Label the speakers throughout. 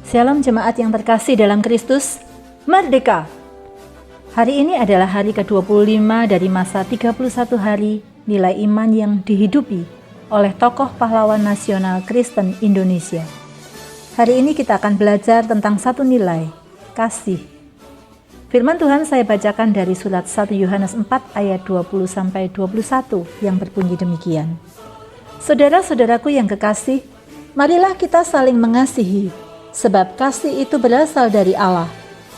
Speaker 1: Shalom jemaat yang terkasih dalam Kristus, Merdeka! Hari ini adalah hari ke-25 dari masa 31 hari nilai iman yang dihidupi oleh tokoh pahlawan nasional Kristen Indonesia. Hari ini kita akan belajar tentang satu nilai, kasih. Firman Tuhan saya bacakan dari surat 1 Yohanes 4 ayat 20-21 yang berbunyi demikian. Saudara-saudaraku yang kekasih, marilah kita saling mengasihi, sebab kasih itu berasal dari Allah,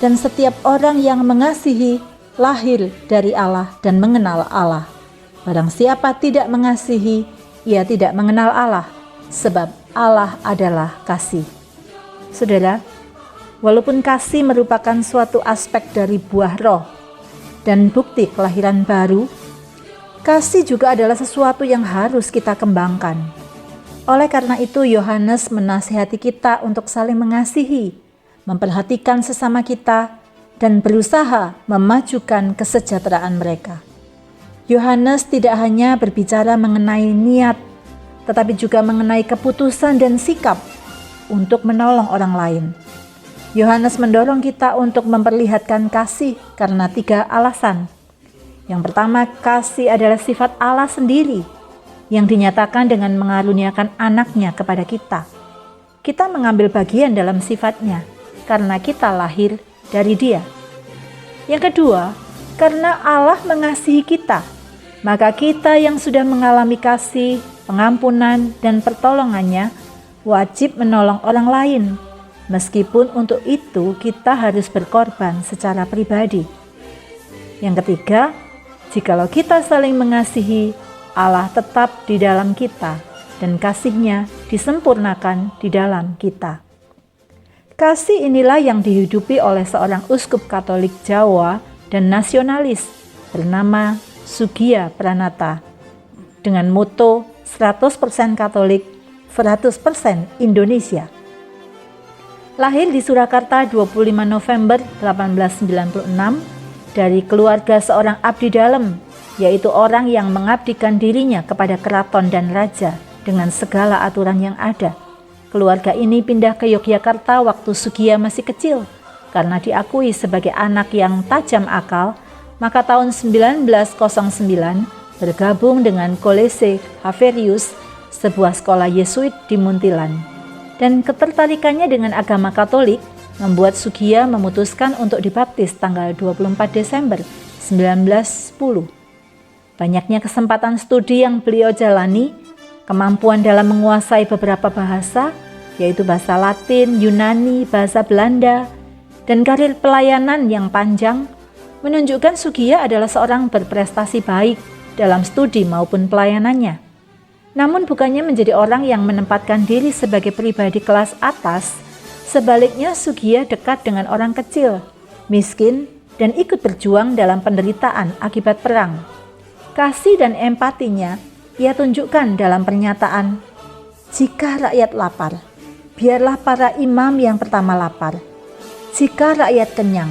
Speaker 1: dan setiap orang yang mengasihi lahir dari Allah dan mengenal Allah. Barang siapa tidak mengasihi, ia tidak mengenal Allah, sebab Allah adalah kasih. Saudara, walaupun kasih merupakan suatu aspek dari buah roh dan bukti kelahiran baru, kasih juga adalah sesuatu yang harus kita kembangkan. Oleh karena itu, Yohanes menasihati kita untuk saling mengasihi, memperhatikan sesama kita, dan berusaha memajukan kesejahteraan mereka. Yohanes tidak hanya berbicara mengenai niat, tetapi juga mengenai keputusan dan sikap untuk menolong orang lain. Yohanes mendorong kita untuk memperlihatkan kasih karena 3 alasan. Yang pertama, kasih adalah sifat Allah sendiri yang dinyatakan dengan mengaruniakan anaknya kepada kita. Kita mengambil bagian dalam sifatnya karena kita lahir dari Dia. Yang kedua, karena Allah mengasihi kita, maka kita yang sudah mengalami kasih, pengampunan, dan pertolongannya wajib menolong orang lain, meskipun untuk itu kita harus berkorban secara pribadi. Yang ketiga, jikalau kita saling mengasihi, Allah tetap di dalam kita dan kasih-Nya disempurnakan di dalam kita. Kasih inilah yang dihidupi oleh seorang uskup Katolik Jawa dan nasionalis bernama Sugiya Pranata dengan moto 100% Katolik, 100% Indonesia. Lahir di Surakarta 25 November 1896 dari keluarga seorang abdi dalem, yaitu orang yang mengabdikan dirinya kepada keraton dan raja dengan segala aturan yang ada. Keluarga ini pindah ke Yogyakarta waktu Sugiya masih kecil. Karena diakui sebagai anak yang tajam akal, maka tahun 1909 bergabung dengan Kolese Haverius, sebuah sekolah Yesuit di Muntilan. Dan ketertarikannya dengan agama Katolik membuat Sugiya memutuskan untuk dibaptis tanggal 24 Desember 1910. Banyaknya kesempatan studi yang beliau jalani, kemampuan dalam menguasai beberapa bahasa, yaitu bahasa Latin, Yunani, bahasa Belanda, dan karir pelayanan yang panjang, menunjukkan Sugiya adalah seorang berprestasi baik dalam studi maupun pelayanannya. Namun bukannya menjadi orang yang menempatkan diri sebagai pribadi kelas atas, sebaliknya Sugiya dekat dengan orang kecil, miskin, dan ikut berjuang dalam penderitaan akibat perang. Kasih dan empatinya ia tunjukkan dalam pernyataan, "Jika rakyat lapar, biarlah para imam yang pertama lapar. Jika rakyat kenyang,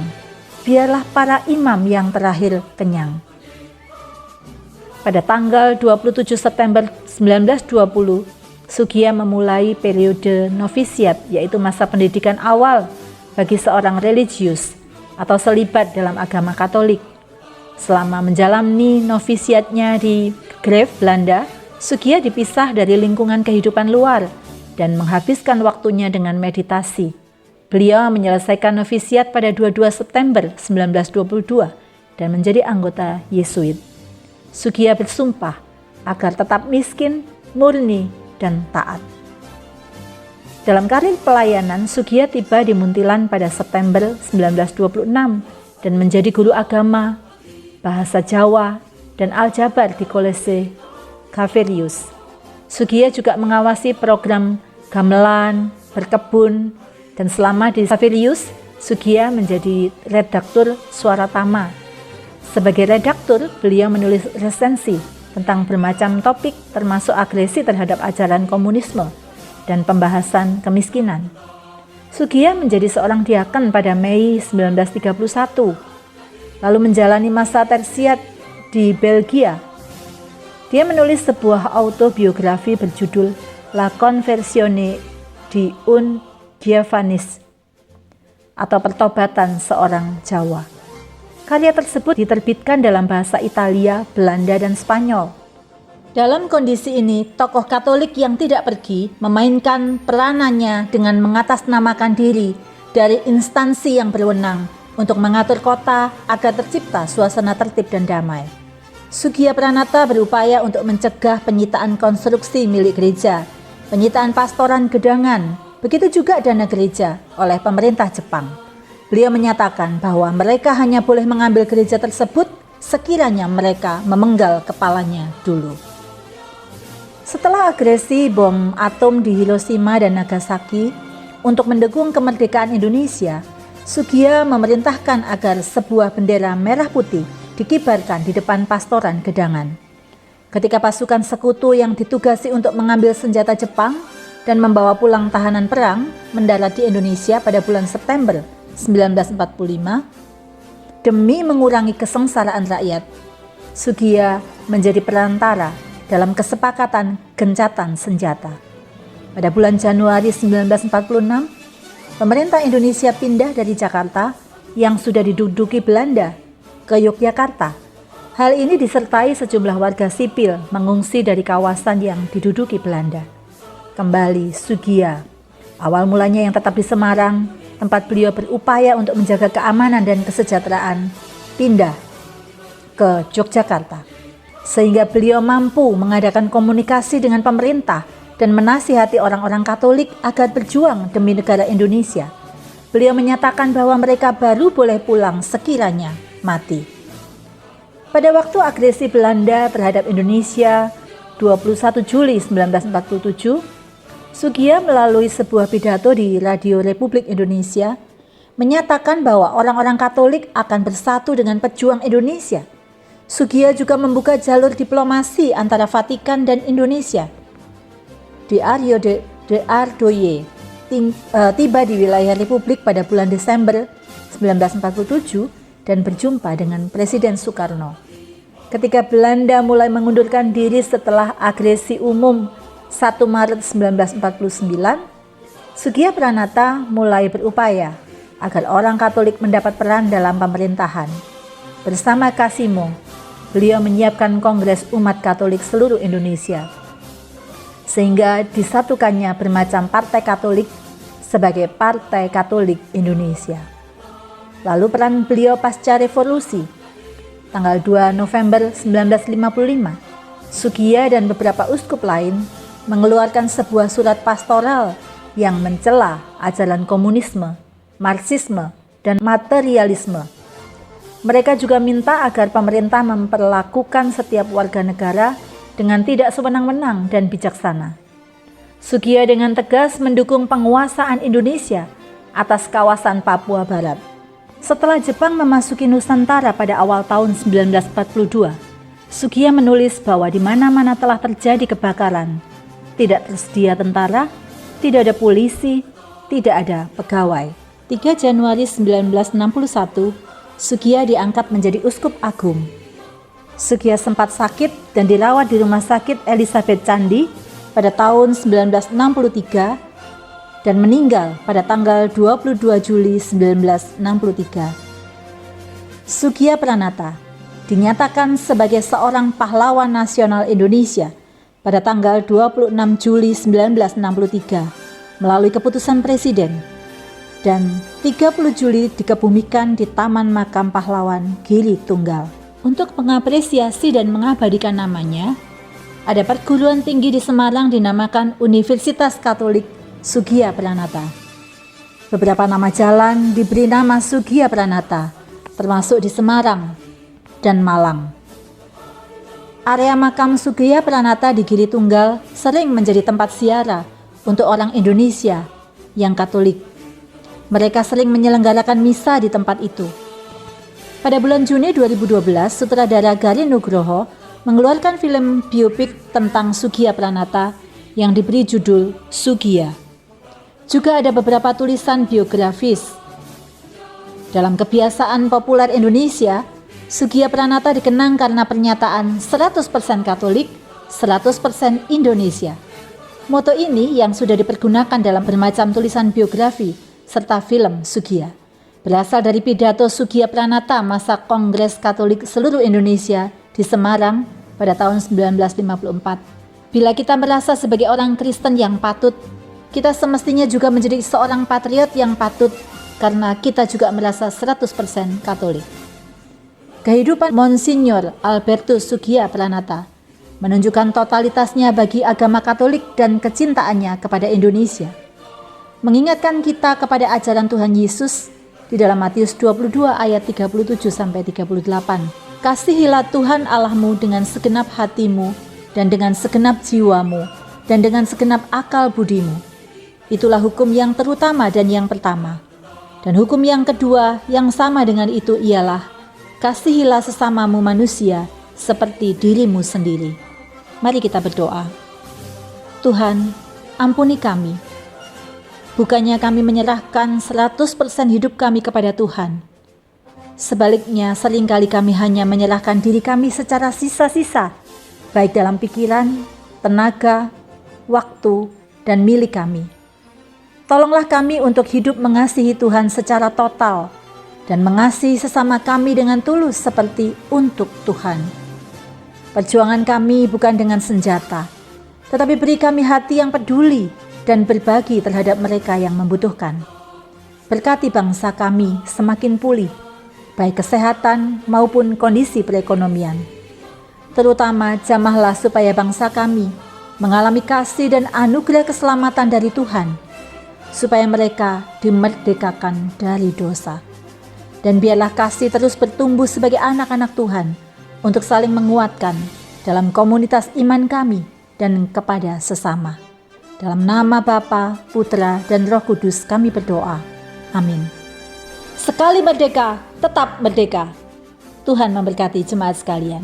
Speaker 1: biarlah para imam yang terakhir kenyang." Pada tanggal 27 September 1920, Sugiya memulai periode novisiat, yaitu masa pendidikan awal bagi seorang religius atau selibat dalam agama Katolik. Selama menjalani novisiatnya di Greve, Belanda, Sugiya dipisah dari lingkungan kehidupan luar dan menghabiskan waktunya dengan meditasi. Beliau menyelesaikan novisiat pada 22 September 1922 dan menjadi anggota Yesuit. Sugiya bersumpah agar tetap miskin, murni, dan taat. Dalam karir pelayanan, Sugiya tiba di Muntilan pada September 1926 dan menjadi guru agama, bahasa Jawa, dan aljabar di Kolese Haverius. Sugiya juga mengawasi program gamelan, berkebun, dan selama di Haverius, Sugiya menjadi redaktur Suara Tama. Sebagai redaktur, beliau menulis resensi tentang bermacam topik termasuk agresi terhadap ajaran komunisme dan pembahasan kemiskinan. Sugiya menjadi seorang diaken pada Mei 1931. Lalu menjalani masa tersiat di Belgia. Dia menulis sebuah autobiografi berjudul La Conversione di un Giovannis atau Pertobatan Seorang Jawa. Karya tersebut diterbitkan dalam bahasa Italia, Belanda, dan Spanyol. Dalam kondisi ini, tokoh Katolik yang tidak pergi memainkan peranannya dengan mengatasnamakan diri dari instansi yang berwenang untuk mengatur kota agar tercipta suasana tertib dan damai. Soegija Pranata berupaya untuk mencegah penyitaan konstruksi milik gereja, penyitaan pastoran gedangan, begitu juga dana gereja oleh pemerintah Jepang. Beliau menyatakan bahwa mereka hanya boleh mengambil gereja tersebut sekiranya mereka memenggal kepalanya dulu. Setelah agresi bom atom di Hiroshima dan Nagasaki untuk mendukung kemerdekaan Indonesia, Soegija memerintahkan agar sebuah bendera merah putih dikibarkan di depan pastoran gedangan. Ketika pasukan sekutu yang ditugasi untuk mengambil senjata Jepang dan membawa pulang tahanan perang mendarat di Indonesia pada bulan September 1945, demi mengurangi kesengsaraan rakyat, Soegija menjadi perantara dalam kesepakatan gencatan senjata. Pada bulan Januari 1946, pemerintah Indonesia pindah dari Jakarta yang sudah diduduki Belanda ke Yogyakarta. Hal ini disertai sejumlah warga sipil mengungsi dari kawasan yang diduduki Belanda. Kembali Soegija, awal mulanya yang tetap di Semarang, tempat beliau berupaya untuk menjaga keamanan dan kesejahteraan, pindah ke Yogyakarta, sehingga beliau mampu mengadakan komunikasi dengan pemerintah dan menasihati orang-orang Katolik agar berjuang demi negara Indonesia. Beliau menyatakan bahwa mereka baru boleh pulang sekiranya mati. Pada waktu agresi Belanda terhadap Indonesia 21 Juli 1947, Soegija melalui sebuah pidato di Radio Republik Indonesia menyatakan bahwa orang-orang Katolik akan bersatu dengan pejuang Indonesia. Soegija juga membuka jalur diplomasi antara Vatikan dan Indonesia. Diario de Ardoye tiba di wilayah Republik pada bulan Desember 1947 dan berjumpa dengan Presiden Soekarno. Ketika Belanda mulai mengundurkan diri setelah agresi umum 1 Maret 1949, Soegija Pranata mulai berupaya agar orang Katolik mendapat peran dalam pemerintahan. Bersama Kasimo, beliau menyiapkan Kongres Umat Katolik seluruh Indonesia, sehingga disatukannya bermacam partai Katolik sebagai Partai Katolik Indonesia. Lalu peran beliau pasca revolusi, tanggal 2 November 1955, Soegija dan beberapa uskup lain mengeluarkan sebuah surat pastoral yang mencela ajaran komunisme, marxisme, dan materialisme. Mereka juga minta agar pemerintah memperlakukan setiap warga negara dengan tidak sewenang-wenang dan bijaksana. Soegija dengan tegas mendukung penguasaan Indonesia atas kawasan Papua Barat. Setelah Jepang memasuki Nusantara pada awal tahun 1942, Soegija menulis bahwa di mana-mana telah terjadi kebakaran, tidak tersedia tentara, tidak ada polisi, tidak ada pegawai. 3 Januari 1961, Soegija diangkat menjadi uskup agung. Soegija sempat sakit dan dirawat di Rumah Sakit Elizabeth Candi pada tahun 1963 dan meninggal pada tanggal 22 Juli 1963. Soegija Pranata dinyatakan sebagai seorang pahlawan nasional Indonesia pada tanggal 26 Juli 1963 melalui keputusan Presiden, dan 30 Juli dikebumikan di Taman Makam Pahlawan Gili Tunggal. Untuk mengapresiasi dan mengabadikan namanya, ada perguruan tinggi di Semarang dinamakan Universitas Katolik Soegija Pranata. Beberapa nama jalan diberi nama Soegija Pranata, termasuk di Semarang dan Malang. Area makam Soegija Pranata di Gili Tunggal sering menjadi tempat ziarah untuk orang Indonesia yang Katolik. Mereka sering menyelenggarakan misa di tempat itu. Pada bulan Juni 2012, sutradara Gari Nugroho mengeluarkan film biopik tentang Soegija Pranata yang diberi judul Soegija. Juga ada beberapa tulisan biografis. Dalam kebiasaan populer Indonesia, Soegija Pranata dikenang karena pernyataan 100% Katolik, 100% Indonesia. Moto ini yang sudah dipergunakan dalam bermacam tulisan biografi serta film Soegija. berasal dari pidato Soegija Pranata masa Kongres Katolik seluruh Indonesia di Semarang pada tahun 1954. Bila kita merasa sebagai orang Kristen yang patut, kita semestinya juga menjadi seorang patriot yang patut karena kita juga merasa 100% Katolik. Kehidupan Monsignor Albertus Soegija Pranata menunjukkan totalitasnya bagi agama Katolik dan kecintaannya kepada Indonesia. Mengingatkan kita kepada ajaran Tuhan Yesus di dalam Matius 22 ayat 37-38. Kasihilah Tuhan Allahmu dengan segenap hatimu dan dengan segenap jiwamu dan dengan segenap akal budimu. Itulah hukum yang terutama dan yang pertama. Dan hukum yang kedua yang sama dengan itu ialah kasihilah sesamamu manusia seperti dirimu sendiri. Mari kita berdoa. Tuhan, ampuni kami. Bukannya kami menyerahkan 100% hidup kami kepada Tuhan. Sebaliknya, seringkali kami hanya menyerahkan diri kami secara sisa-sisa, baik dalam pikiran, tenaga, waktu, dan milik kami. Tolonglah kami untuk hidup mengasihi Tuhan secara total dan mengasihi sesama kami dengan tulus seperti untuk Tuhan. Perjuangan kami bukan dengan senjata, tetapi beri kami hati yang peduli dan berbagi terhadap mereka yang membutuhkan. Berkati bangsa kami semakin pulih, baik kesehatan maupun kondisi perekonomian. Terutama jamahlah supaya bangsa kami mengalami kasih dan anugerah keselamatan dari Tuhan, supaya mereka dimerdekakan dari dosa. Dan biarlah kasih terus bertumbuh sebagai anak-anak Tuhan untuk saling menguatkan dalam komunitas iman kami dan kepada sesama. Dalam nama Bapa, Putra, dan Roh Kudus kami berdoa. Amin. Sekali merdeka, tetap merdeka. Tuhan memberkati jemaat sekalian.